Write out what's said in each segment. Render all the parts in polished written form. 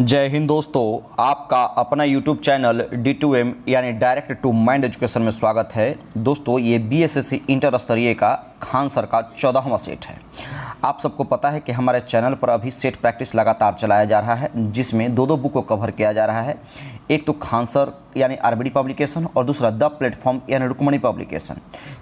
जय हिंद दोस्तों, आपका अपना YouTube चैनल D2M यानी डायरेक्ट टू माइंड एजुकेशन में स्वागत है। दोस्तों, ये BSSC इंटर स्तरीय का खान सर का 14वां सेट है। आप सबको पता है कि हमारे चैनल पर अभी सेट प्रैक्टिस लगातार चलाया जा रहा है, जिसमें दो बुक को कवर किया जा रहा है। एक तो खान सर यानी RBD पब्लिकेशन और दूसरा द प्लेटफॉर्म यानी रुक्मणी पब्लिकेशन,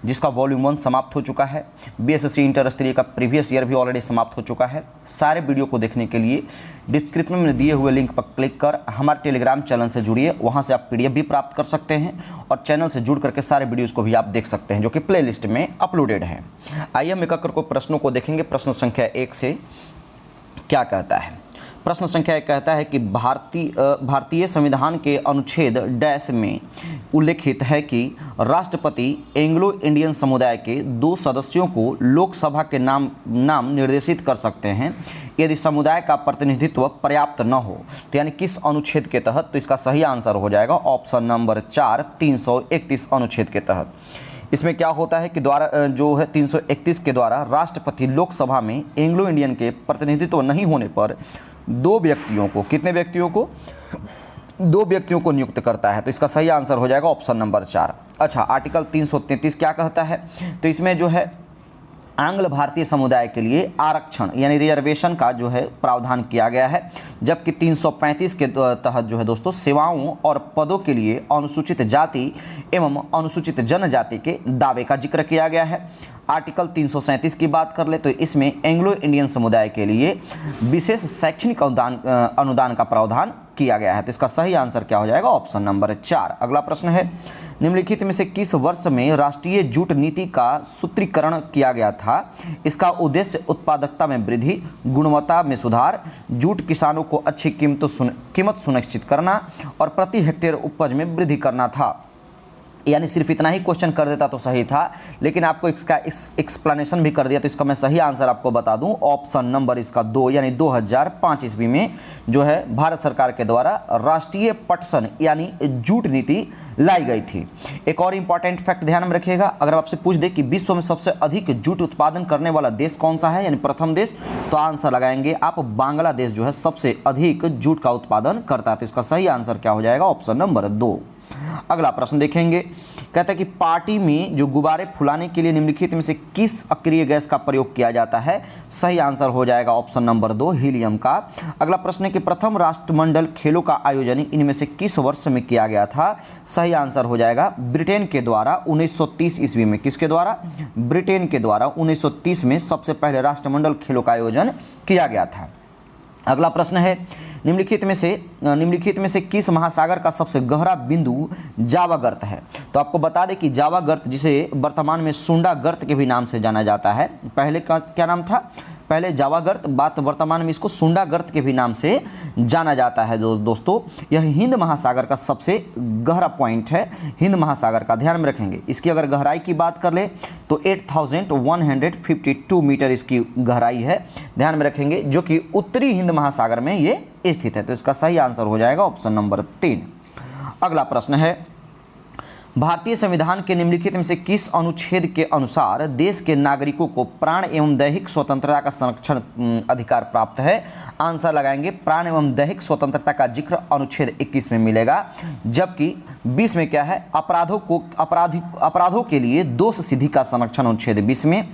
जिसका वॉल्यूम 1 समाप्त हो चुका है। BSSC इंटर स्तरीय का प्रीवियस ईयर भी ऑलरेडी समाप्त हो चुका है। सारे वीडियो को देखने के लिए डिस्क्रिप्शन में दिए हुए लिंक पर क्लिक कर हमारे टेलीग्राम चैनल से जुड़िए। वहां से आप PDF भी प्राप्त कर सकते हैं और चैनल से जुड़ करके सारे वीडियोस को भी आप देख सकते हैं, जो कि प्लेलिस्ट में अपलोडेड है। आइए हम एक एक करके प्रश्नों को देखेंगे। प्रश्न संख्या 1 से क्या कहता है। प्रश्न संख्या 1 कहता है कि भारतीय संविधान के अनुच्छेद डैश में उल्लेखित है कि राष्ट्रपति एंग्लो इंडियन समुदाय के 2 सदस्यों को लोकसभा के नाम निर्देशित कर सकते हैं यदि समुदाय का प्रतिनिधित्व पर्याप्त न हो। तो यानी किस अनुच्छेद के तहत? तो इसका सही आंसर हो जाएगा ऑप्शन नंबर 4, 331 अनुच्छेद के तहत। इसमें क्या होता है कि द्वारा जो है 331 के द्वारा राष्ट्रपति लोकसभा में एंग्लो इंडियन के प्रतिनिधित्व नहीं होने पर 2 व्यक्तियों को, कितने व्यक्तियों को? 2 व्यक्तियों को नियुक्त करता है। तो इसका सही आंसर हो जाएगा ऑप्शन नंबर 4। अच्छा, आर्टिकल 333 क्या कहता है? तो इसमें जो है आंग्ल भारतीय समुदाय के लिए आरक्षण यानी रिजर्वेशन का जो है प्रावधान किया गया है, जबकि 335 के तहत जो है दोस्तों सेवाओं और पदों के लिए अनुसूचित जाति एवं अनुसूचित जनजाति के दावे का जिक्र किया गया है। आर्टिकल 337 की बात कर ले तो इसमें एंग्लो इंडियन समुदाय के लिए विशेष शैक्षणिक अनुदान का प्रावधान किया गया है। तो इसका सही आंसर क्या हो जाएगा? Option number 4। अगला प्रश्न है, निम्नलिखित में से किस वर्ष में राष्ट्रीय जूट नीति का सूत्रीकरण किया गया था? इसका उद्देश्य उत्पादकता में वृद्धि, गुणवत्ता में सुधार, जूट किसानों को अच्छी कीमत सुनिश्चित करना और प्रति हेक्टेयर उपज में वृद्धि करना था। यानी सिर्फ इतना ही क्वेश्चन कर देता तो सही था, लेकिन आपको इसका एक्सप्लेनेशन भी कर दिया। तो इसका मैं सही आंसर आपको बता दूं, ऑप्शन नंबर इसका 2 यानी 2005 ईस्वी में जो है भारत सरकार के द्वारा राष्ट्रीय पटसन यानी जूट नीति लाई गई थी। एक और इंपॉर्टेंट फैक्ट ध्यान में रखिएगा, अगर आपसे पूछ दे कि विश्व में सबसे अधिक जूट उत्पादन करने वाला देश कौन सा है यानी प्रथम देश, तो आंसर लगाएंगे आप बांग्लादेश जो है सबसे अधिक जूट का उत्पादन करता है। तो इसका सही आंसर क्या हो जाएगा? Option number 2। अगला प्रश्न देखेंगे, कहता है कि पार्टी में जो गुब्बारे फुलाने के लिए निम्नलिखित में से किस अक्रिय गैस का प्रयोग किया जाता है? सही आंसर हो जाएगा ऑप्शन नंबर 2 हीलियम का। अगला प्रश्न है कि प्रथम राष्ट्रमंडल खेलों का आयोजन इनमें से किस वर्ष में किया गया था? सही आंसर हो जाएगा ब्रिटेन के द्वारा 1930 ईस्वी में। किसके द्वारा? ब्रिटेन के द्वारा 1930 में सबसे पहले राष्ट्रमंडल खेलों का आयोजन किया गया था। अगला प्रश्न है, निम्नलिखित में से किस महासागर का सबसे गहरा बिंदु जावा गर्त है? तो आपको बता दें कि जावा गर्त, जिसे वर्तमान में सुंडा गर्त के भी नाम से जाना जाता है, पहले का क्या नाम था? पहले जावा गर्त, बात वर्तमान में इसको सुंडा गर्त के भी नाम से जाना जाता है। दोस्तों, यह हिंद महासागर का सबसे गहरा पॉइंट है, हिंद महासागर का, ध्यान में रखेंगे। इसकी अगर गहराई की बात कर ले तो 8152 मीटर इसकी गहराई है, ध्यान में रखेंगे, जो कि उत्तरी हिंद महासागर में ये स्थित है। तो इसका सही आंसर हो जाएगा ऑप्शन नंबर 3। अगला प्रश्न है, भारतीय संविधान के निम्नलिखित में से किस अनुच्छेद के अनुसार देश के नागरिकों को प्राण एवं दैहिक स्वतंत्रता का संरक्षण अधिकार प्राप्त है? आंसर लगाएंगे प्राण एवं दैहिक स्वतंत्रता का जिक्र अनुच्छेद 21 में मिलेगा, जबकि 20 में क्या है? अपराधों के लिए दोष सिद्धि का संरक्षण अनुच्छेद 20 में।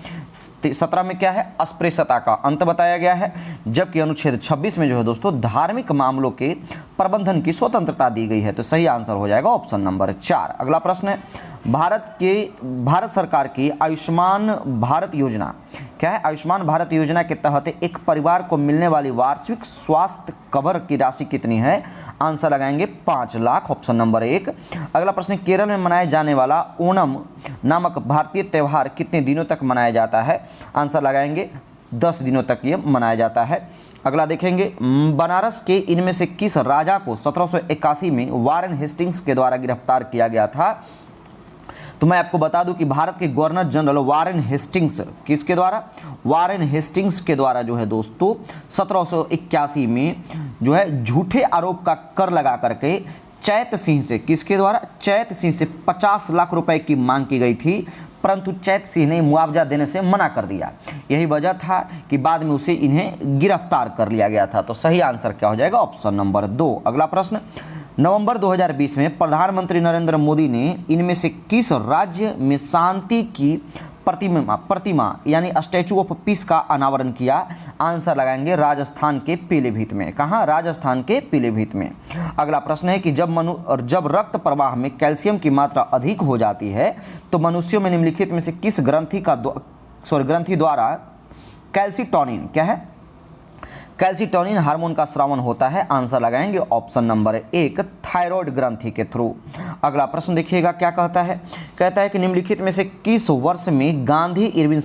17 में क्या है? अस्पृश्यता का अंत बताया गया है, जबकि अनुच्छेद 26 में जो है दोस्तों धार्मिक मामलों के प्रबंधन की स्वतंत्रता दी गई है। तो सही आंसर हो जाएगा ऑप्शन नंबर 4। अगला प्रश्न है, भारत सरकार की आयुष्मान भारत योजना क्या है? आयुष्मान भारत योजना के तहत एक परिवार को मिलने वाली वार्षिक स्वास्थ्य कवर की राशि कितनी है? आंसर लगाएंगे 5 लाख, ऑप्शन नंबर 1। अगला प्रश्न, केरल में मनाए जाने वाला ओणम नामक भारतीय त्यौहार कितने दिनों तक मनाया जाता है? आंसर लगाएंगे 10 दिनों तक ये मनाया जाता है। अगला देखेंगे, बनारस के इनमें से किस राजा को 1781 में वारेन हेस्टिंग्स के द्वारा गिरफ्तार किया गया था? तो मैं आपको बता दूं कि भारत के गवर्नर जनरल वारेन हेस्टिंग्स, किसके द्वारा? वारेन हेस्टिंग्स के द्वारा जो है दोस्तों 1781 में जो है झूठे आरोप का कर लगा करके चैत सिंह से, किसके द्वारा? चैत सिंह से 50 लाख रुपए की मांग की गई थी परंतु चैत सिंह ने मुआवजा देने से मना कर दिया। यही वजह था कि बाद में उसे इन्हें गिरफ्तार कर लिया गया था। तो सही आंसर क्या हो जाएगा? Option number 2। अगला प्रश्न, नवंबर 2020 में प्रधानमंत्री नरेंद्र मोदी ने इनमें से किस राज्य में शांति की प्रतिमा यानी स्टैचू ऑफ पीस का अनावरण किया? आंसर लगाएंगे राजस्थान के पीलीभीत में। कहाँ? राजस्थान के पीलीभीत में। अगला प्रश्न है कि जब रक्त प्रवाह में कैल्शियम की मात्रा अधिक हो जाती है तो मनुष्यों में निम्नलिखित में से किस ग्रंथि द्वारा कैल्सिटोनिन क्या है? कैल्सिटोनिन हार्मोन का स्रावन होता है। आंसर लगाएंगे ऑप्शन नंबर 1 थायराइड ग्रंथि के थ्रू। अगला प्रश्न देखिएगा क्या कहता है। कहता है कि निम्नलिखित में से किस वर्ष में गांधी इरविन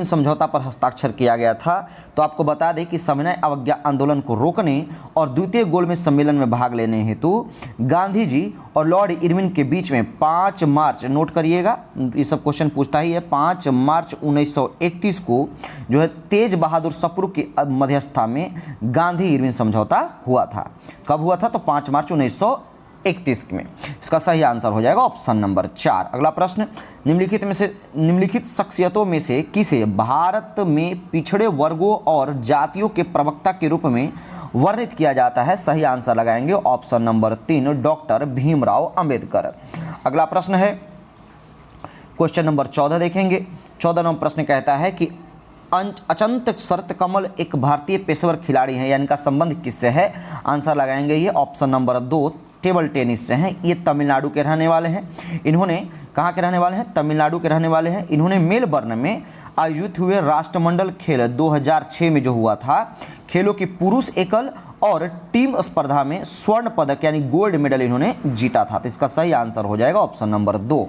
समझौता पर हस्ताक्षर किया गया था? तो आपको बता दें कि सविनय अवज्ञा आंदोलन को रोकने और द्वितीय गोलमेज सम्मेलन में भाग लेने हेतु गांधी जी और लॉर्ड इरविन के बीच में 5 मार्च, नोट करिएगा ये सब क्वेश्चन पूछता ही है, 5 मार्च 1931 को जो है तेज बहादुर सप्रू की मध्यस्थता में गांधी इरविन समझौता हुआ था। कब हुआ था? तो 5 मार्च 1931 में। इसका सही आंसर हो जाएगा ऑप्शन नंबर 4। अगला प्रश्न, निम्नलिखित शख्सियतों में से किसे भारत में पिछड़े वर्गों और जातियों के प्रवक्ता के रूप में वर्णित किया जाता है? सही आंसर लगाएंगे option number 3 doctor Bhimrao Ambedkar. अगला प्रश्न है क्वेश्चन नंबर 14 देखेंगे। 14 नंबर प्रश्न कहता है कि अचंत शरत कमल एक भारतीय पेशेवर खिलाड़ी हैं, या इनका संबंध किससे है? आंसर लगाएंगे ये ऑप्शन नंबर 2 टेबल टेनिस से हैं। ये तमिलनाडु के रहने वाले हैं। इन्होंने कहाँ के रहने वाले हैं? तमिलनाडु के रहने वाले हैं। इन्होंने मेलबर्न में आयोजित हुए राष्ट्रमंडल खेल 2006 में जो हुआ था, खेलों की पुरुष एकल और टीम स्पर्धा में स्वर्ण पदक यानी गोल्ड मेडल इन्होंने जीता था। तो इसका सही आंसर हो जाएगा ऑप्शन नंबर 2।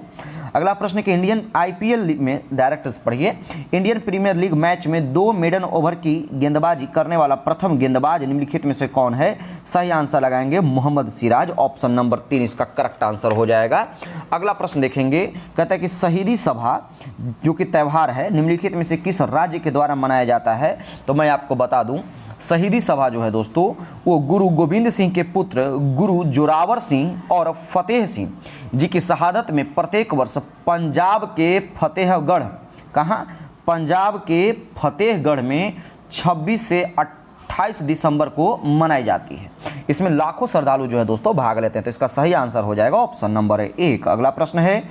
अगला प्रश्न कि इंडियन आईपीएल में डायरेक्ट पढ़िए, इंडियन प्रीमियर लीग मैच में 2 मेडन ओवर की गेंदबाजी करने वाला प्रथम गेंदबाज निम्नलिखित में से कौन है? सही आंसर लगाएंगे मोहम्मद सिराज। ऑप्शन नंबर 3 इसका करेक्ट आंसर हो जाएगा। अगला प्रश्न देखेंगे, कहता है कि शहीदी सभा जो कि त्यौहार है निम्नलिखित में से किस राज्य के द्वारा मनाया जाता है? तो मैं आपको बता दूं, शहीदी सभा जो है दोस्तों वो गुरु गोविंद सिंह के पुत्र गुरु जोरावर सिंह और फतेह सिंह जी की शहादत में प्रत्येक वर्ष पंजाब के फतेहगढ़, कहाँ? पंजाब के फतेहगढ़ में 26 से 28 दिसंबर को मनाई जाती है। इसमें लाखों श्रद्धालु जो है दोस्तों भाग लेते हैं। तो इसका सही आंसर हो जाएगा ऑप्शन नंबर 1। अगला प्रश्न है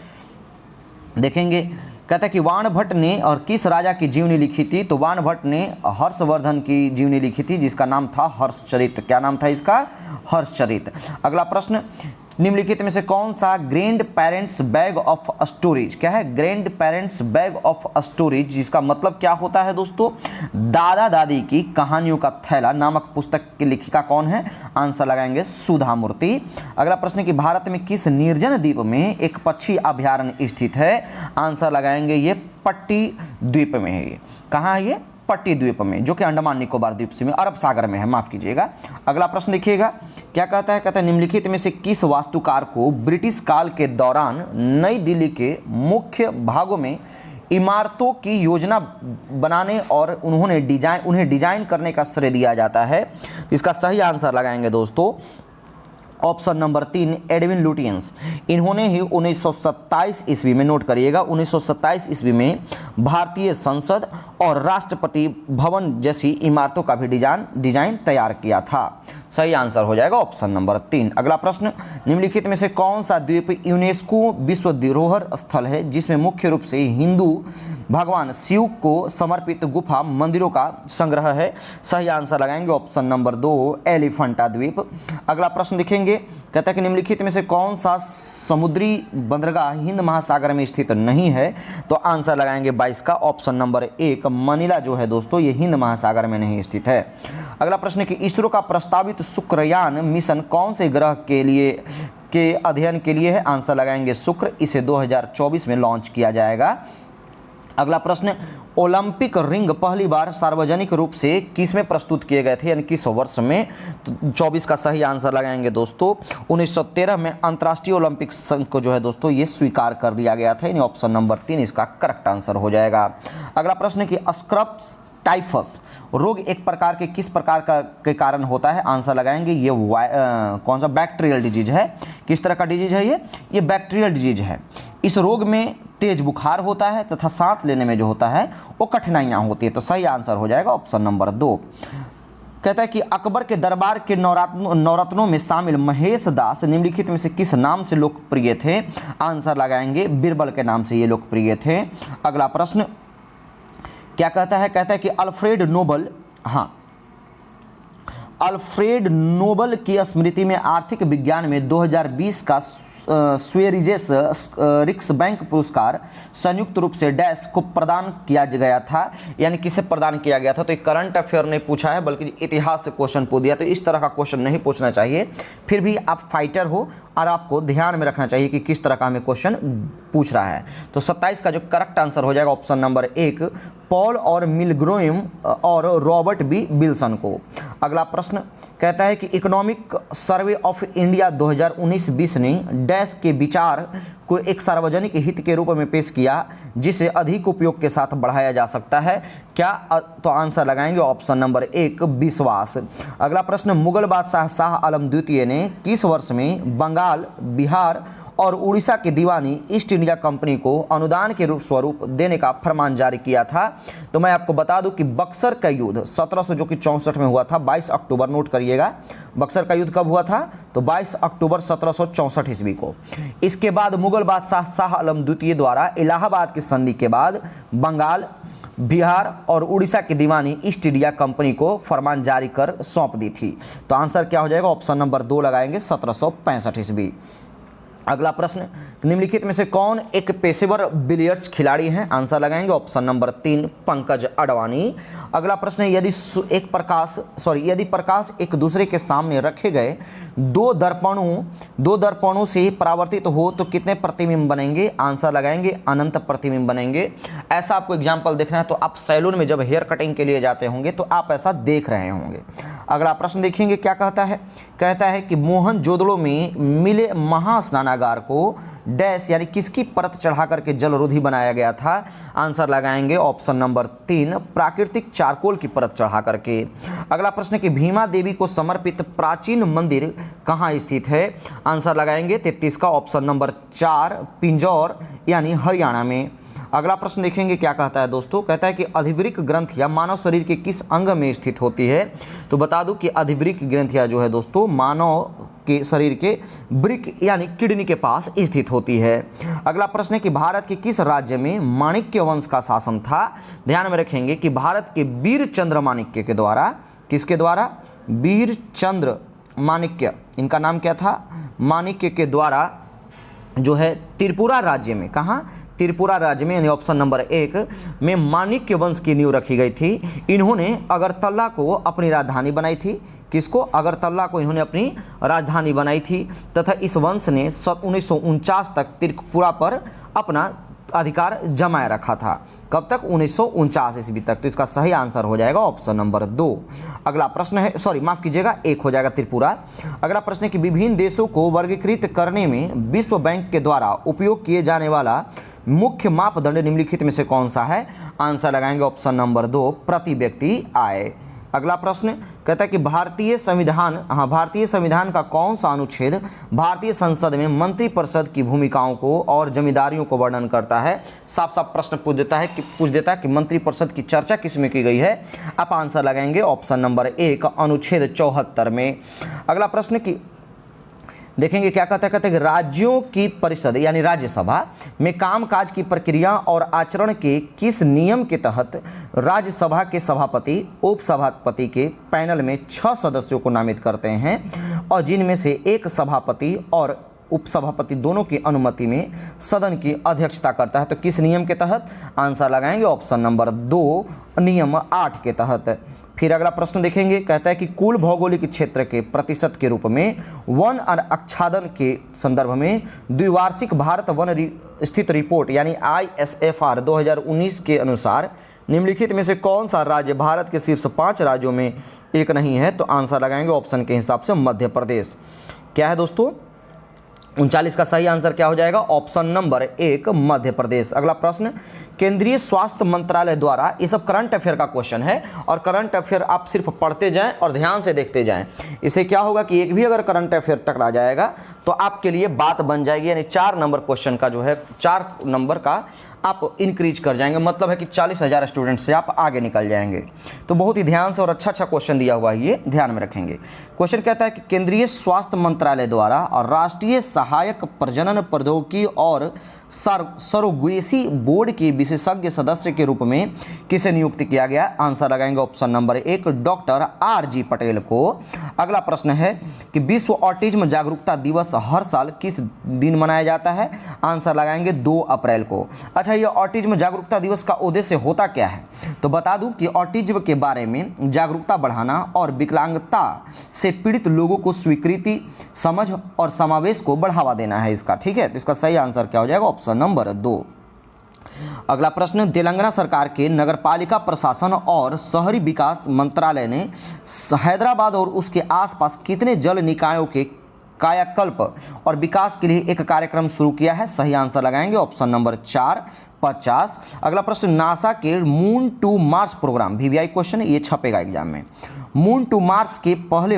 देखेंगे, कहता है कि वाणभट्ट ने और किस राजा की जीवनी लिखी थी? तो वाणभट्ट ने हर्षवर्धन की जीवनी लिखी थी जिसका नाम था हर्षचरित। क्या नाम था इसका? हर्षचरित। अगला प्रश्न, निम्नलिखित में से कौन सा grand parents bag of storage, क्या है? Grand parents bag of storage जिसका मतलब क्या होता है दोस्तों? दादा दादी की कहानियों का थैला नामक पुस्तक की लेखिका कौन है? आंसर लगाएंगे सुधा मूर्ति। अगला प्रश्न कि भारत में किस निर्जन द्वीप में एक पक्षी अभयारण्य स्थित है? आंसर लगाएंगे ये पट्टी द्वीप में है। ये कहाँ है? ये पट्टी द्वीप में, जो कि अंडमान निकोबार द्वीप समूह अरब सागर में है, माफ कीजिएगा। अगला प्रश्न देखिएगा क्या कहता है। कहता है निम्नलिखित में से किस वास्तुकार को ब्रिटिश काल के दौरान नई दिल्ली के मुख्य भागों में इमारतों की योजना बनाने और उन्हें डिजाइन करने का श्रेय दिया जाता है? इसका सही आंसर लगाएंगे दोस्तों ऑप्शन नंबर 3 एडविन लुटियंस। इन्होंने ही 1927 ईस्वी में, नोट करिएगा, 1927 ईस्वी में भारतीय संसद और राष्ट्रपति भवन जैसी इमारतों का भी डिजाइन तैयार किया था। सही आंसर हो जाएगा ऑप्शन नंबर 3। अगला प्रश्न, निम्नलिखित में से कौन सा द्वीप यूनेस्को विश्व धरोहर स्थल है जिसमें मुख्य रूप से हिंदू भगवान शिव को समर्पित गुफा मंदिरों का संग्रह है? सही आंसर लगाएंगे ऑप्शन नंबर 2 एलिफेंटा द्वीप। अगला प्रश्न देखेंगे, कहता है कि निम्नलिखित में से कौन सा समुद्री बंदरगाह हिंद महासागर में स्थित नहीं है? तो आंसर लगाएंगे 22 का ऑप्शन नंबर 1 मनीला जो है दोस्तों ये हिंद महासागर में नहीं स्थित है। अगला प्रश्न है कि इसरो का प्रस्तावित शुक्रयान मिशन कौन से ग्रह के अध्ययन के लिए है? आंसर लगाएंगे शुक्र। इसे 2024 में लॉन्च किया जाएगा। अगला प्रश्न, ओलंपिक रिंग पहली बार सार्वजनिक रूप से किस में प्रस्तुत किए गए थे, यानी किस वर्ष में? तो 24 का सही आंसर लगाएंगे दोस्तों 1913 में अंतर्राष्ट्रीय ओलंपिक संघ को जो है दोस्तों ये स्वीकार कर दिया गया था, यानी ऑप्शन नंबर 3 इसका करेक्ट आंसर हो जाएगा। अगला प्रश्न कि टाइफस रोग एक प्रकार के किस प्रकार का के कारण होता है? आंसर लगाएंगे ये कौन सा बैक्टीरियल डिजीज है। किस तरह का डिजीज है ये बैक्टीरियल डिजीज है। इस रोग में तेज बुखार होता है तथा सांस लेने में जो होता है वो कठिनाइयाँ होती है। तो सही आंसर हो जाएगा ऑप्शन नंबर 2। कहता है कि अकबर के दरबार के नवरत्नों में शामिल महेश दास निम्नलिखित में से किस नाम से लोकप्रिय थे? आंसर लगाएंगे बीरबल के नाम से ये लोकप्रिय थे। अगला प्रश्न क्या कहता है? कहता है कि अल्फ्रेड नोबल की स्मृति में आर्थिक विज्ञान में 2020 का स्वेरिजेस रिक्स बैंक पुरस्कार संयुक्त रूप से डैश को प्रदान किया गया था, यानी किसे प्रदान किया गया था? तो एक करंट अफेयर ने पूछा है बल्कि इतिहास से क्वेश्चन पूछ दिया, तो इस तरह का क्वेश्चन नहीं पूछना चाहिए। फिर भी आप फाइटर हो और आपको ध्यान में रखना चाहिए कि किस तरह का हमें क्वेश्चन पूछ रहा है। तो 27 का जो करेक्ट आंसर हो जाएगा ऑप्शन नंबर 1, पॉल और मिलग्रोम और रॉबर्ट बी विल्सन को। अगला प्रश्न कहता है कि इकोनॉमिक सर्वे ऑफ इंडिया 2019-20 ने डैश के विचार को एक सार्वजनिक हित के रूप में पेश किया जिसे अधिक उपयोग के साथ बढ़ाया जा सकता है क्या? तो आंसर लगाएंगे ऑप्शन नंबर 1, विश्वास। अगला प्रश्न मुगल बादशाह शाह आलम द्वितीय ने किस वर्ष में बंगाल, बिहार और उड़ीसा की दीवानी ईस्ट इंडिया कंपनी को अनुदान के स्वरूप देने का फरमान जारी किया था? तो मैं आपको बता दूं कि बक्सर का युद्ध 1764 में हुआ था, 22 अक्टूबर, नोट करिएगा। बक्सर का युद्ध कब हुआ था? तो 22 अक्टूबर 1764 ईस्वी को। इसके बाद मुगल बादशाह शाह आलम द्वितीय द्वारा इलाहाबाद की संधि के बाद बंगाल, बिहार और उड़ीसा की दीवानी ईस्ट इंडिया कंपनी को फरमान जारी कर सौंप दी थी। तो आंसर क्या हो जाएगा? ऑप्शन नंबर 2 लगाएंगे, 1765 ईस्वी। अगला प्रश्न निम्नलिखित में से कौन एक पेशेवर बिलियर्ड्स खिलाड़ी हैं? आंसर लगाएंगे ऑप्शन नंबर 3, पंकज अडवाणी। अगला प्रश्न है यदि प्रकाश एक दूसरे के सामने रखे गए दो दर्पणों से परावर्तित हो तो कितने प्रतिबिंब बनेंगे? आंसर लगाएंगे अनंत प्रतिबिंब बनेंगे। ऐसा आपको एग्जाम्पल देखना है तो आप सैलून में जब हेयर कटिंग के लिए जाते होंगे तो आप ऐसा देख रहे होंगे। अगला प्रश्न देखेंगे क्या कहता है? कहता है कि मोहनजोदड़ो में मिले महास्नानागार को डैश यानी किसकी परत चढ़ा करके जलरोधी बनाया गया था? आंसर लगाएंगे ऑप्शन नंबर 3, प्राकृतिक चारकोल की परत चढ़ा करके। अगला प्रश्न कि भीमा देवी को समर्पित प्राचीन मंदिर कहाँ स्थित है? आंसर लगाएंगे 33 का ऑप्शन नंबर 4, पिंजौर यानी हरियाणा में। अगला प्रश्न देखेंगे क्या कहता है दोस्तों? कहता है कि अधिवृक्क ग्रंथियां मानव शरीर के किस अंग में स्थित होती है? तो बता दूं कि अधिवृक्क ग्रंथियां जो है दोस्तों मानव के शरीर के वृक्क यानी किडनी के पास स्थित होती है। अगला प्रश्न है कि भारत के किस राज्य में माणिक्य वंश का शासन था? ध्यान में रखेंगे कि भारत के वीर चंद्र माणिक्य के द्वारा, किसके द्वारा? वीर चंद्र माणिक्य, इनका नाम क्या था? माणिक्य के द्वारा जो है त्रिपुरा राज्य में, कहाँ? त्रिपुरा राज्य में, यानी ऑप्शन नंबर 1 में माणिक्य वंश की नींव रखी गई थी। इन्होंने अगरतला को अपनी राजधानी बनाई थी। किसको? अगरतला को इन्होंने अपनी राजधानी बनाई थी तथा इस वंश ने 1949 तक त्रिपुरा पर अपना अधिकार जमाए रखा था। कब तक? 1949 ईस्वी तक। तो इसका सही आंसर हो जाएगा ऑप्शन नंबर 2। अगला प्रश्न है, माफ कीजिएगा, 1 हो जाएगा त्रिपुरा। अगला प्रश्न है कि विभिन्न देशों को वर्गीकृत करने में विश्व बैंक के द्वारा उपयोग किए जाने वाला मुख्य मापदंड निम्नलिखित में से कौन सा है? आंसर लगाएंगे ऑप्शन नंबर 2, प्रति व्यक्ति आय। अगला प्रश्न कहता है कि भारतीय संविधान का कौन सा अनुच्छेद भारतीय संसद में मंत्रिपरिषद की भूमिकाओं को और जिम्मेदारियों को वर्णन करता है? साफ साफ प्रश्न पूछ देता है कि मंत्रिपरिषद की चर्चा किस में की गई है? आप आंसर लगाएंगे ऑप्शन नंबर 1, अनुच्छेद 74 में। अगला प्रश्न की देखेंगे क्या कहता है कि राज्यों की परिषद यानी राज्यसभा में कामकाज की प्रक्रिया और आचरण के किस नियम के तहत राज्यसभा के सभापति उपसभापति के पैनल में 6 सदस्यों को नामित करते हैं और जिनमें से एक सभापति और उपसभापति दोनों की अनुमति में सदन की अध्यक्षता करता है? तो किस नियम के तहत? आंसर लगाएंगे ऑप्शन नंबर 2, नियम 8 के तहत। फिर अगला प्रश्न देखेंगे, कहता है कि कुल भौगोलिक क्षेत्र के प्रतिशत के रूप में वन आच्छादन के संदर्भ में द्विवार्षिक भारत वन स्थित रिपोर्ट यानी ISFR 2019 के अनुसार निम्नलिखित में से कौन सा राज्य भारत के शीर्ष 5 राज्यों में एक नहीं है? तो आंसर लगाएंगे ऑप्शन के हिसाब से मध्य प्रदेश। क्या है दोस्तों? 39 का सही आंसर क्या हो जाएगा? Option number 1, Madhya Pradesh. अगला प्रश्न केंद्रीय स्वास्थ्य मंत्रालय द्वारा, ये सब करंट अफेयर का क्वेश्चन है और करंट अफेयर आप सिर्फ पढ़ते जाएं और ध्यान से देखते जाएं। इससे क्या होगा कि एक भी अगर करंट अफेयर टकरा जाएगा तो आपके लिए बात बन जाएगी, यानी 4 नंबर क्वेश्चन का जो है 4 नंबर का आप इंक्रीज कर जाएंगे, मतलब है कि 40,000 स्टूडेंट से आप आगे निकल जाएंगे। तो बहुत ही ध्यान से और अच्छा क्वेश्चन दिया हुआ है, ये ध्यान में रखेंगे। क्वेश्चन कहता है कि केंद्रीय स्वास्थ्य मंत्रालय द्वारा और राष्ट्रीय सहायक प्रजनन प्रौद्योगिकी और सरोगेसी बोर्ड के विशेषज्ञ सदस्य के रूप में किसे नियुक्त किया गया? आंसर लगाएंगे option number 1 doctor RG Patel को। अगला प्रश्न है कि विश्व ऑटिज्म जागरूकता दिवस हर साल किस दिन मनाया जाता है? आंसर लगाएंगे 2 अप्रैल को। अच्छा, ये ऑटिज्म जागरूकता दिवस का उद्देश्य होता क्या है? तो बता दूं कि ऑटिज्म के बारे में जागरूकता बढ़ाना और विकलांगता से पीड़ित लोगों को स्वीकृति, समझ और समावेश को बढ़ावा देना है इसका। ठीक है, तो इसका सही आंसर क्या हो जाएगा? Option number 2। अगला प्रश्न, तेलंगाना सरकार के नगरपालिका प्रशासन और शहरी विकास मंत्रालय ने हैदराबाद और उसके आसपास कितने जल निकायों के कायाकल्प और विकास के लिए एक कार्यक्रम शुरू किया है? सही आंसर लगाएंगे ऑप्शन नंबर 4 50। अगला प्रश्न, नासा के moon to Mars program, VVI question है, ये छपेगा एग्जाम में। मून टू मार्स के पहले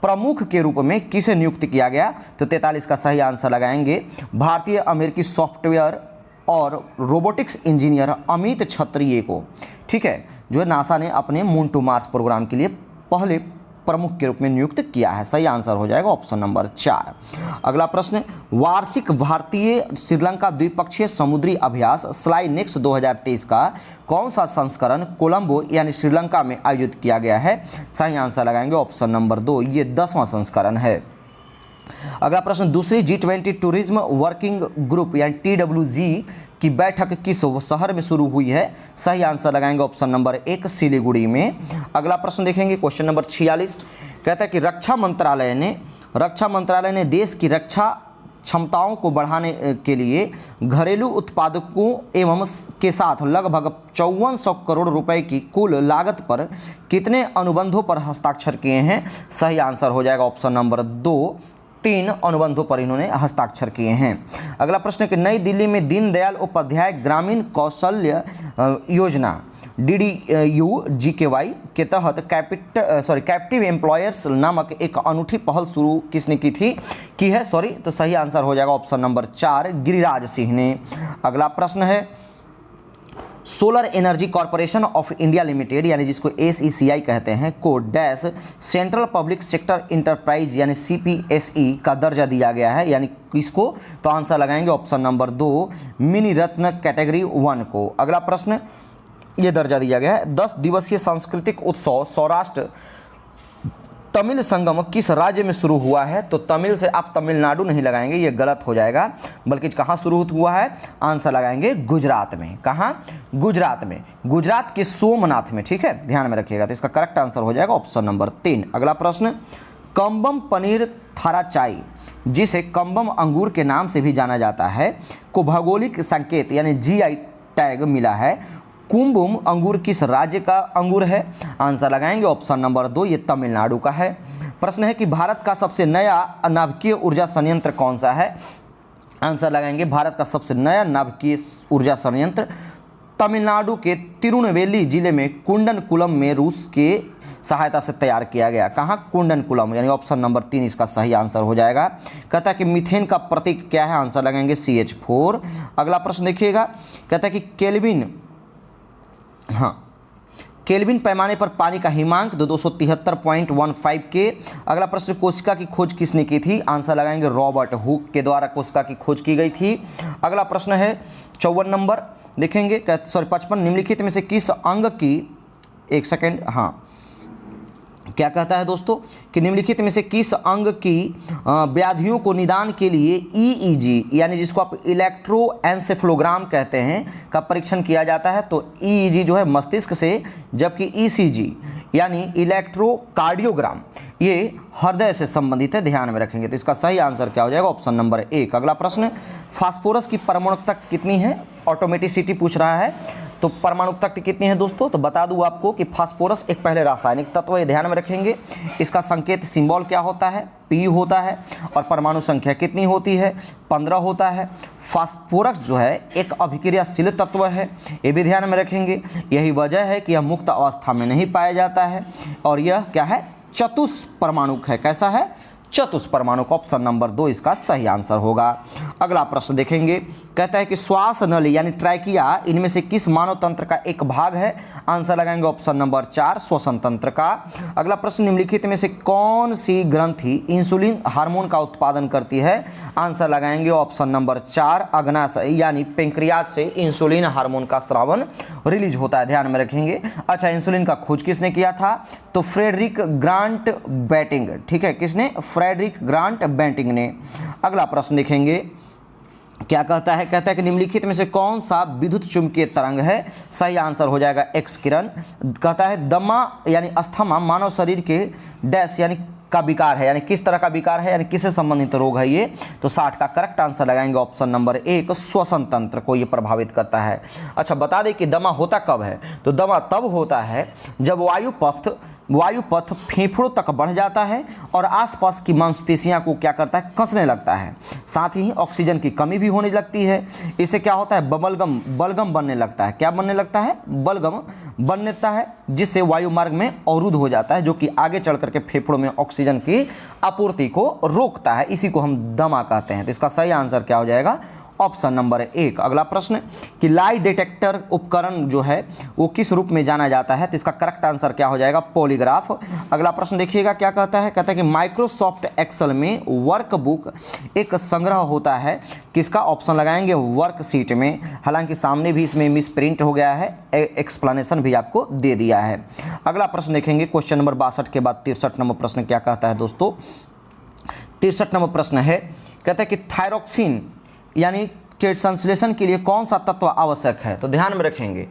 प्रमुख के रूप में किसे नियुक्त किया गया? तो 43 का सही आंसर लगाएंगे भारतीय अमेरिकी सॉफ्टवेयर और रोबोटिक्स इंजीनियर अमित क्षत्रिय को। ठीक है, जो है नासा ने अपने मून टू मार्स प्रोग्राम के लिए पहले प्रमुख के रूप में नियुक्त किया है। सही आंसर हो जाएगा ऑप्शन नंबर 4। अगला प्रश्न, वार्षिक भारतीय श्रीलंका द्विपक्षीय समुद्री अभ्यास स्लाइ नेक्स्ट 2023 का कौन सा संस्करण कोलंबो यानी श्रीलंका में आयोजित किया गया है? सही आंसर लगाएंगे ऑप्शन नंबर 2, ये 10वां संस्करण है। अगला प्रश्न, दूसरी G20 टूरिज्म वर्किंग ग्रुप यानी TWG की बैठक किस शहर में शुरू हुई है? सही आंसर लगाएंगे ऑप्शन नंबर 1 सिलीगुड़ी में। अगला प्रश्न देखेंगे क्वेश्चन नंबर 46, कहता है कि रक्षा मंत्रालय ने देश की रक्षा क्षमताओं को बढ़ाने के लिए घरेलू उत्पादकों एवं के साथ लगभग 5400 करोड़ रुपए की कुल लागत पर कितने अनुबंधों पर हस्ताक्षर किए हैं? सही आंसर हो जाएगा ऑप्शन नंबर 2, 3 अनुबंधों पर इन्होंने हस्ताक्षर किए हैं। अगला प्रश्न है कि नई दिल्ली में दीनदयाल उपाध्याय ग्रामीण कौशल्य योजना DDU-GKY के तहत कैप्टिव एम्प्लॉयर्स नामक एक अनूठी पहल शुरू किसने की है? तो सही आंसर हो जाएगा ऑप्शन नंबर 4 गिरिराज सिंह ने। अगला प्रश्न है, solar energy corporation of India limited यानी जिसको SECI कहते हैं को dash central public sector enterprise यानी CPSE का दर्जा दिया गया है, यानी किसको? तो आंसर लगाएंगे ऑप्शन नंबर 2 मिनी रत्न कैटेगरी 1 को। अगला प्रश्न, ये दर्जा दिया गया है 10 दिवसीय सांस्कृतिक उत्सव सौराष्ट्र तमिल संगम किस राज्य में शुरू हुआ है? तो तमिल से आप तमिलनाडु नहीं लगाएंगे, ये गलत हो जाएगा, बल्कि कहाँ शुरू हुआ है? आंसर लगाएंगे गुजरात में। कहाँ? गुजरात में, गुजरात के सोमनाथ में। ठीक है, ध्यान में रखिएगा। तो इसका करेक्ट आंसर हो जाएगा ऑप्शन नंबर 3। अगला प्रश्न, कम्बम पनीर थाराचाई जिसे कम्बम अंगूर के नाम से भी जाना जाता है को भौगोलिक संकेत यानी GI टैग मिला है। कुंभम अंगूर किस राज्य का अंगूर है? आंसर लगाएंगे ऑप्शन नंबर 2, ये तमिलनाडु का है। प्रश्न है कि भारत का सबसे नया नाभिकीय ऊर्जा संयंत्र कौन सा है? आंसर लगाएंगे भारत का सबसे नया नाभिकीय ऊर्जा संयंत्र तमिलनाडु के तिरुनेलवेली जिले में कुंडनकुलम में रूस के सहायता से तैयार किया गया। कहाँ? कुंडनकुलम, यानी ऑप्शन नंबर 3 इसका सही आंसर हो जाएगा। कहता है कि मीथेन का प्रतीक क्या है? आंसर लगाएंगे CH4। अगला प्रश्न देखिएगा, कहता है कि केल्विन पैमाने पर पानी का हिमांक 273.15 के। अगला प्रश्न, कोशिका की खोज किसने की थी? आंसर लगाएंगे रॉबर्ट हुक के द्वारा कोशिका की खोज की गई थी। अगला प्रश्न है 54 नंबर देखेंगे, 55 निम्नलिखित में से किस अंग की, एक सेकेंड, क्या कहता है दोस्तों कि निम्नलिखित में से किस अंग की व्याधियों को निदान के लिए EEG यानी जिसको आप इलेक्ट्रोएन्सेफलोग्राम कहते हैं का परीक्षण किया जाता है? तो EEG जो है मस्तिष्क से, जबकि ECG यानी इलेक्ट्रोकार्डियोग्राम ये हृदय से संबंधित है, ध्यान में रखेंगे। तो इसका सही आंसर क्या हो जाएगा? Option number 1। अगला प्रश्न, फास्फोरस की परमाणुकता कितनी है? ऑटोमेटिसिटी पूछ रहा है। तो परमाणु शक्ति कितनी है दोस्तों, तो बता दूं आपको कि फास्फोरस एक पहले रासायनिक तत्व है, ध्यान में रखेंगे। इसका संकेत सिंबल क्या होता है, P होता है। और परमाणु संख्या कितनी होती है, 15 होता है। फास्फोरस जो है एक अभिक्रियाशील तत्व है, ये भी ध्यान में रखेंगे। यही वजह है कि यह मुक्त अवस्था में नहीं पाया जाता है और यह क्या है, चतुष्परमाणुक है। कैसा है, चतुष्परमाणुक। ऑप्शन नंबर 2 इसका सही आंसर होगा। अगला प्रश्न देखेंगे, कहता है कि श्वास नली यानी ट्रैकिया इनमें से किस मानव तंत्र का एक भाग है। आंसर लगाएंगे ऑप्शन नंबर 4 श्वसन तंत्र का। अगला प्रश्न, निम्नलिखित में से कौन सी ग्रंथि इंसुलिन हार्मोन का उत्पादन करती है। आंसर लगाएंगे ऑप्शन नंबर 4 अग्नाशय यानी पेंक्रियाज से इंसुलिन हार्मोन का स्रावन रिलीज होता है, ध्यान में रखेंगे। अच्छा, इंसुलिन का खोज किसने किया था, तो फ्रेडरिक ग्रांट बेंटिंग, ठीक है, किसने, फ्रेडरिक ग्रांट बेंटिंग ने। अगला प्रश्न देखेंगे, क्या कहता है, कहता है कि निम्नलिखित में से कौन सा विद्युत चुंबकीय तरंग है। सही आंसर हो जाएगा एक्स किरण। कहता है दमा यानी अस्थमा मानव शरीर के डैश यानी का विकार है, यानी किस तरह का विकार है, यानी किससे संबंधित रोग है ये। तो 60 का करेक्ट आंसर लगाएंगे ऑप्शन नंबर 1 श्वसन तंत्र को ये प्रभावित करता है। अच्छा, बता दें कि दमा होता कब है, तो दमा तब होता है जब वायुपथ फेफड़ों तक बढ़ जाता है और आसपास की मांसपेशियां को क्या करता है, कसने लगता है। साथ ही ऑक्सीजन की कमी भी होने लगती है। इससे क्या होता है, बलगम बनने लगता है। क्या बनने लगता है, बलगम बनने लगता है, जिससे वायुमार्ग में अवरुद्ध हो जाता है, जो कि आगे चल करके फेफड़ों में ऑक्सीजन की आपूर्ति को रोकता है। इसी को हम दमा कहते हैं। तो इसका सही आंसर क्या हो जाएगा, ऑप्शन नंबर 1। अगला प्रश्न कि लाई डिटेक्टर उपकरण जो है वो किस रूप में जाना जाता है। तो इसका करेक्ट आंसर क्या हो जाएगा, पॉलीग्राफ। अगला प्रश्न देखिएगा, क्या कहता है, कहता है कि माइक्रोसॉफ्ट एक्सेल में वर्कबुक एक संग्रह होता है, किसका। ऑप्शन लगाएंगे वर्कशीट में। हालांकि सामने भी इसमें मिस प्रिंट हो गया है, एक्सप्लेनेशन भी आपको दे दिया है। अगला प्रश्न देखेंगे, क्वेश्चन नंबर 62 के बाद 63 नंबर प्रश्न क्या कहता है दोस्तों। 63 नंबर प्रश्न है, कहता है कि थायरोक्सिन यानी के संश्लेषण के लिए कौन सा तत्व आवश्यक है। तो ध्यान में रखेंगे,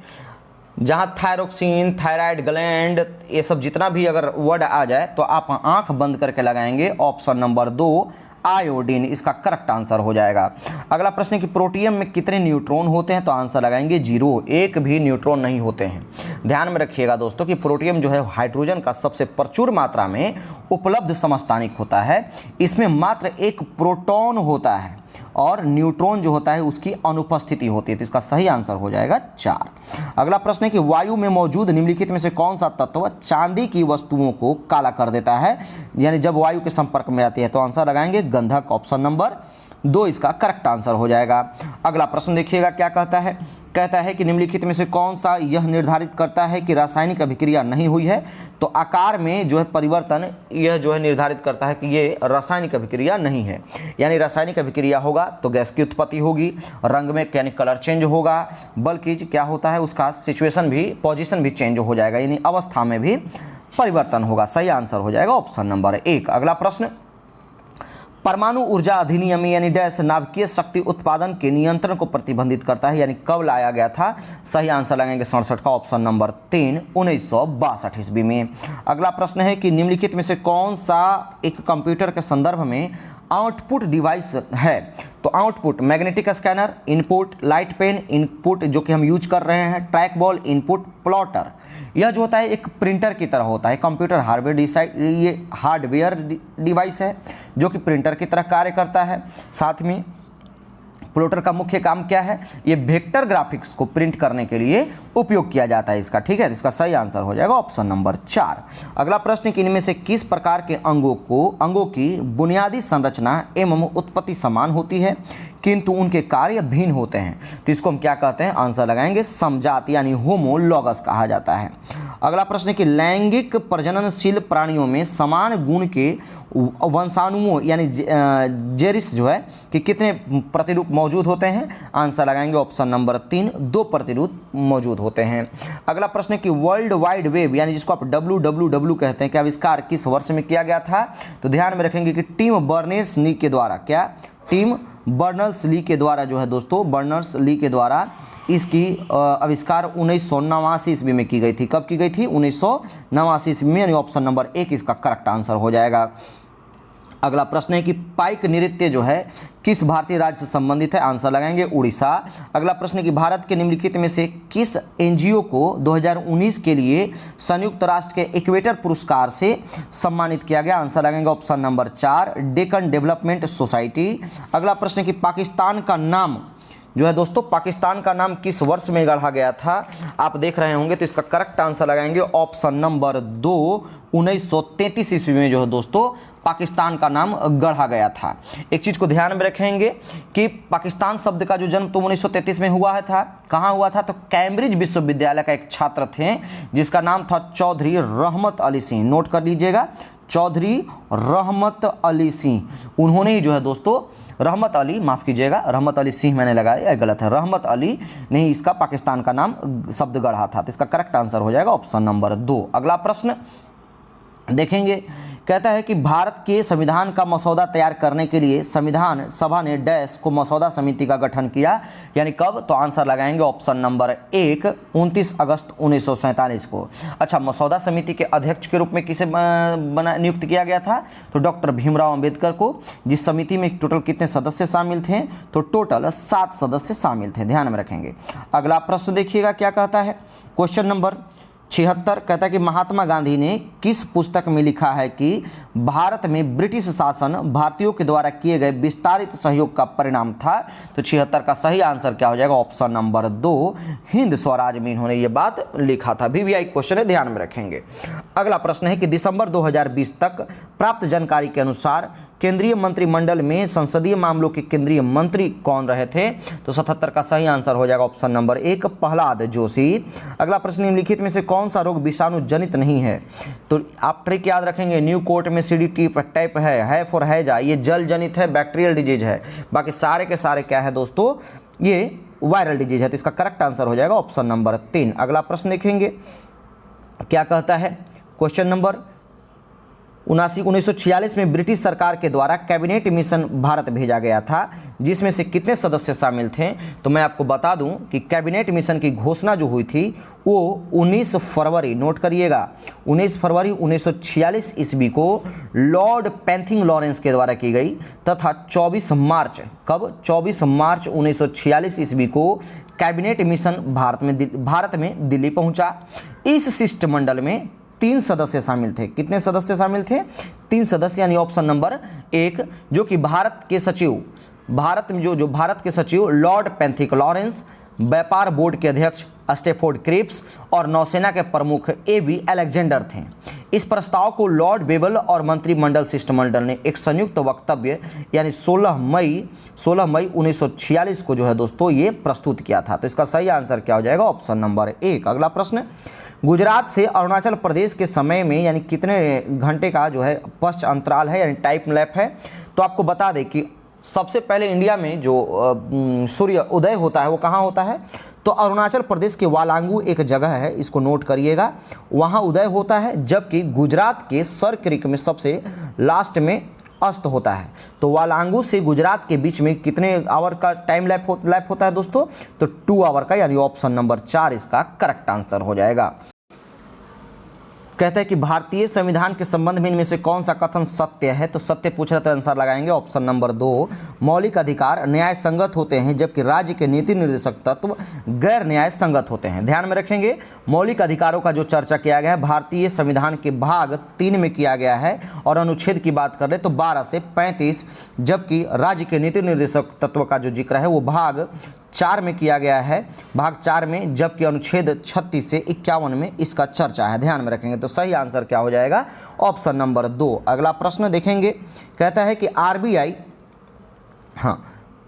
जहां थायरोक्सिन, थायराइड ग्लैंड, ये सब जितना भी अगर वर्ड आ जाए तो आप आंख बंद करके लगाएंगे ऑप्शन नंबर 2 आयोडीन, इसका करेक्ट आंसर हो जाएगा। अगला प्रश्न है कि प्रोटियम में कितने न्यूट्रॉन होते हैं। तो आंसर लगाएंगे 0, एक भी न्यूट्रॉन नहीं होते हैं। ध्यान में रखिएगा दोस्तों कि प्रोटियम जो है हाइड्रोजन का सबसे प्रचुर मात्रा में उपलब्ध समस्थानिक होता है। इसमें मात्र एक प्रोटॉन होता है और न्यूट्रॉन जो होता है उसकी अनुपस्थिति होती है। तो इसका सही आंसर हो जाएगा 4। अगला प्रश्न है कि वायु में मौजूद निम्नलिखित में से कौन सा तत्व चांदी की वस्तुओं को काला कर देता है, यानी जब वायु के संपर्क में आती है। तो आंसर लगाएंगे गंधक, ऑप्शन नंबर 2 इसका करेक्ट आंसर हो जाएगा। अगला प्रश्न देखिएगा, क्या कहता है, कहता है कि निम्नलिखित में से कौन सा यह निर्धारित करता है कि रासायनिक अभिक्रिया नहीं हुई है। तो आकार में जो है परिवर्तन, यह जो है निर्धारित करता है कि ये रासायनिक अभिक्रिया नहीं है। यानी रासायनिक अभिक्रिया होगा तो गैस की उत्पत्ति होगी, रंग में यानी कलर चेंज होगा, बल्कि क्या होता है उसका सिचुएशन भी, पोजीशन भी चेंज हो जाएगा, यानी अवस्था में भी परिवर्तन होगा। सही आंसर हो जाएगा ऑप्शन नंबर 1। अगला प्रश्न, परमाणु ऊर्जा अधिनियम यानी डैश नाभिकीय शक्ति उत्पादन के नियंत्रण को प्रतिबंधित करता है, यानी कब लाया गया था। सही आंसर लगेंगे 67 का ऑप्शन नंबर 3 1962 ईस्वी में। अगला प्रश्न है कि निम्नलिखित में से कौन सा एक कंप्यूटर के संदर्भ में आउटपुट डिवाइस है। तो output magnetic scanner, input light pen, input जो कि हम यूज कर रहे हैं ट्रैक बॉल, इनपुट प्लॉटर। यह जो होता है एक प्रिंटर की तरह होता है। कंप्यूटर हार्डवेयर डिवाइस है जो कि प्रिंटर की तरह कार्य करता है। साथ में प्लॉटर का मुख्य काम क्या है, ये वेक्टर ग्राफिक्स को प्रिंट करने के लिए उपयोग किया जाता है इसका, ठीक है। इसका सही आंसर हो जाएगा ऑप्शन नंबर 4। अगला प्रश्न कि इनमें से किस प्रकार के अंगों की बुनियादी संरचना एवं उत्पत्ति समान होती है किंतु उनके कार्य भिन्न होते हैं। तो इसको हम क्या कहते हैं, आंसर लगाएंगे समजात यानी होमोलॉगस कहा जाता है। अगला प्रश्न कि लैंगिक प्रजननशील प्राणियों में समान गुण के वंशाणुओं यानी जेरिस जो है कि कितने प्रतिरूप मौजूद होते हैं। आंसर लगाएंगे ऑप्शन नंबर 3 2 प्रतिरूप मौजूद होते हैं। अगला प्रश्न है कि वर्ल्ड वाइड वेब यानी जिसको आप WWW कहते हैं, कि आविष्कार किस वर्ष में किया गया था। तो ध्यान में रखेंगे कि टिम बर्नर्स-ली के द्वारा, क्या टीम बर्नर्स-ली के द्वारा जो है दोस्तों, बर्नर्स-ली के द्वारा इसकी आविष्कार 1989 ईस्वी में की गई थी। कब की गई थी, 1989 ईस्वी में, यानी ऑप्शन नंबर 1 इसका करेक्ट आंसर हो जाएगा। अगला प्रश्न है कि पाइक नृत्य जो है किस भारतीय राज्य से संबंधित है, आंसर लगाएंगे उड़ीसा। अगला प्रश्न है कि भारत के निम्नलिखित में से किस एनजीओ को 2019 के लिए संयुक्त राष्ट्र के इक्वेटर पुरस्कार से सम्मानित किया गया, आंसर लगाएंगे option number 4 Deccan development society. अगला प्रश्न है कि पाकिस्तान का नाम जो है दोस्तों, पाकिस्तान का नाम किस वर्ष में गढ़ा गया था, आप देख रहे होंगे, तो इसका करेक्ट आंसर लगाएंगे ऑप्शन नंबर 2 1933 ईस्वी में जो है दोस्तों पाकिस्तान का नाम गढ़ा गया था। एक चीज़ को ध्यान में रखेंगे कि पाकिस्तान शब्द का जो जन्म तो 1933 में हुआ है था, कहाँ हुआ था, तो कैम्ब्रिज विश्वविद्यालय का एक छात्र थे जिसका नाम था चौधरी रहमत अली सिंह, नोट कर लीजिएगा, चौधरी रहमत अली सिंह, उन्होंने ही जो है दोस्तों रहमत अली, माफ़ कीजिएगा, रहमत अली सिंह मैंने लगाया, गलत है, रहमत अली ने इसका पाकिस्तान का नाम शब्द गढ़ा था, तो इसका करेक्ट आंसर हो जाएगा ऑप्शन नंबर 2। अगला प्रश्न देखेंगे, कहता है कि भारत के संविधान का मसौदा तैयार करने के लिए संविधान सभा ने डैश को मसौदा समिति का गठन किया, यानी कब, तो आंसर लगाएंगे ऑप्शन नंबर 1 29 अगस्त 1947 को। अच्छा, मसौदा समिति के अध्यक्ष के रूप में किसे नियुक्त किया गया था, तो डॉक्टर भीमराव अंबेडकर को, जिस समिति में टोटल कितने सदस्य शामिल थे, तो टोटल 7 सदस्य शामिल थे, ध्यान में रखेंगे। अगला प्रश्न देखिएगा क्या कहता है, क्वेश्चन नंबर 76 कहता है कि महात्मा गांधी ने किस पुस्तक में लिखा है कि भारत में ब्रिटिश शासन भारतीयों के द्वारा किए गए विस्तारित सहयोग का परिणाम था, तो 76 का सही आंसर क्या हो जाएगा ऑप्शन नंबर 2 हिंद स्वराज में इन्होंने ये बात लिखा था। VVI क्वेश्चन है, ध्यान में रखेंगे। अगला प्रश्न है कि दिसंबर 2020 तक प्राप्त जानकारी के अनुसार केंद्रीय मंत्रिमंडल में संसदीय मामलों के केंद्रीय मंत्री कौन रहे थे, तो 77 का सही आंसर हो जाएगा ऑप्शन नंबर 1 प्रहलाद जोशी। अगला प्रश्न, निम्नलिखित में से कौन सा रोग विषाणु जनित नहीं है, तो आप ट्रिक याद रखेंगे, न्यू कोर्ट में CD टाइप है फॉर हैजा, ये जल जनित है, बैक्टीरियल डिजीज है, बाकी सारे के सारे क्या है दोस्तों, ये वायरल डिजीज है, तो इसका करेक्ट आंसर हो जाएगा ऑप्शन नंबर 3। अगला प्रश्न देखेंगे क्या कहता है, क्वेश्चन नंबर 1946 में ब्रिटिश सरकार के द्वारा कैबिनेट मिशन भारत भेजा गया था, जिसमें से कितने सदस्य शामिल थे, तो मैं आपको बता दूं कि कैबिनेट मिशन की घोषणा जो हुई थी वो 19 फरवरी, नोट करिएगा, 19 फरवरी 1946 ईस्वी को लॉर्ड पैंथिंग लॉरेंस के द्वारा की गई, तथा 24 मार्च, कब, 24 मार्च 1946 ईस्वी को कैबिनेट मिशन भारत में दिल्ली पहुंचा। इस शिष्टमंडल में 3 सदस्य शामिल थे, कितने सदस्य शामिल थे, 3 सदस्य, यानी ऑप्शन नंबर 1 जो कि भारत के सचिव लॉर्ड पैंथिक लॉरेंस, व्यापार बोर्ड के अध्यक्ष स्टेफोर्ड क्रिप्स और नौसेना के प्रमुख A.V. अलेक्जेंडर थे। इस प्रस्ताव को लॉर्ड बेबल और मंत्रिमंडल शिष्टमंडल ने एक संयुक्त वक्तव्य यानी 16 मई 1946 को जो है दोस्तों ये प्रस्तुत किया था, तो इसका सही आंसर क्या हो जाएगा ऑप्शन नंबर 1। अगला प्रश्न, गुजरात से अरुणाचल प्रदेश के समय में यानी कितने घंटे का जो है पश्च अंतराल है, यानी टाइम लैप है, तो आपको बता दें कि सबसे पहले इंडिया में जो सूर्य उदय होता है वो कहाँ होता है, तो अरुणाचल प्रदेश के वालांगू एक जगह है, इसको नोट करिएगा, वहाँ उदय होता है, जबकि गुजरात के सर क्रीक में सबसे लास्ट में अस्त होता है। तो वालांगू से गुजरात के बीच में कितने आवर का टाइम लैप होता है दोस्तों, तो 2 आवर का, यानी ऑप्शन नंबर 4 इसका करेक्ट आंसर हो जाएगा। कहता है कि भारतीय संविधान के संबंध में इनमें से कौन सा कथन सत्य है, तो सत्य पूछ रहे तो आंसर लगाएंगे ऑप्शन नंबर 2 मौलिक अधिकार न्याय संगत होते हैं, जबकि राज्य के नीति निर्देशक तत्व गैर न्याय संगत होते हैं। ध्यान में रखेंगे, मौलिक अधिकारों का जो चर्चा किया गया है भारतीय संविधान के भाग 3 में किया गया है, और अनुच्छेद की बात कर ले तो 12 से 35, जबकि राज्य के नीति निर्देशक तत्व का जो जिक्र है वो भाग 4 में किया गया है, भाग 4 में, जबकि अनुच्छेद 36 से 51 में इसका चर्चा है। ध्यान में रखेंगे, तो सही आंसर क्या हो जाएगा ऑप्शन नंबर 2। अगला प्रश्न देखेंगे, कहता है कि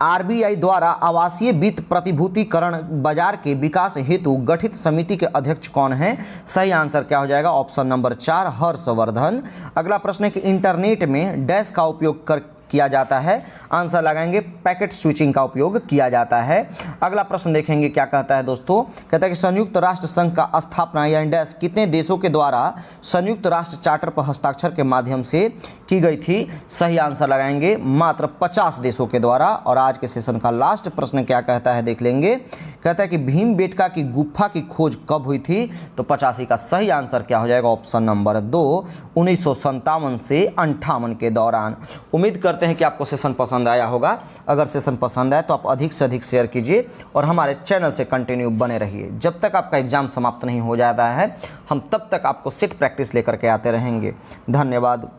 आरबीआई द्वारा आवासीय वित्त प्रतिभूतिकरण बाजार के विकास हेतु गठित समिति के अध्यक्ष कौन है, सही आंसर क्या हो जाएगा ऑप्शन नंबर 4 हर्षवर्धन। अगला प्रश्न है कि इंटरनेट में डैश का उपयोग किया जाता है? आंसर लगाएंगे पैकेट स्विचिंग का उपयोग किया जाता है। अगला प्रश्न देखेंगे क्या कहता है दोस्तों, कहता है कि संयुक्त राष्ट्र संघ का स्थापना यानी डैश कितने देशों के द्वारा संयुक्त राष्ट्र चार्टर पर हस्ताक्षर के माध्यम से की गई थी? सही आंसर लगाएंगे मात्र 50 देशों के द्वारा। और आज के सेशन का लास्ट प्रश्न क्या कहता है देख लेंगे, कहता है कि भीमबेटका की गुफा की खोज कब हुई थी? तो 85 का सही आंसर क्या हो जाएगा? ऑप्शन नंबर 2, 1957 से 58 के दौरान। उम्मीद करते हैं कि आपको सेशन पसंद आया होगा। अगर सेशन पसंद आए तो आप अधिक से अधिक शेयर कीजिए और हमारे चैनल से कंटिन्यू बने रहिए। जब तक आपका एग्जाम समाप्त नहीं हो जाता है हम तब तक आपको सेट प्रैक्टिस लेकर के आते रहेंगे। धन्यवाद।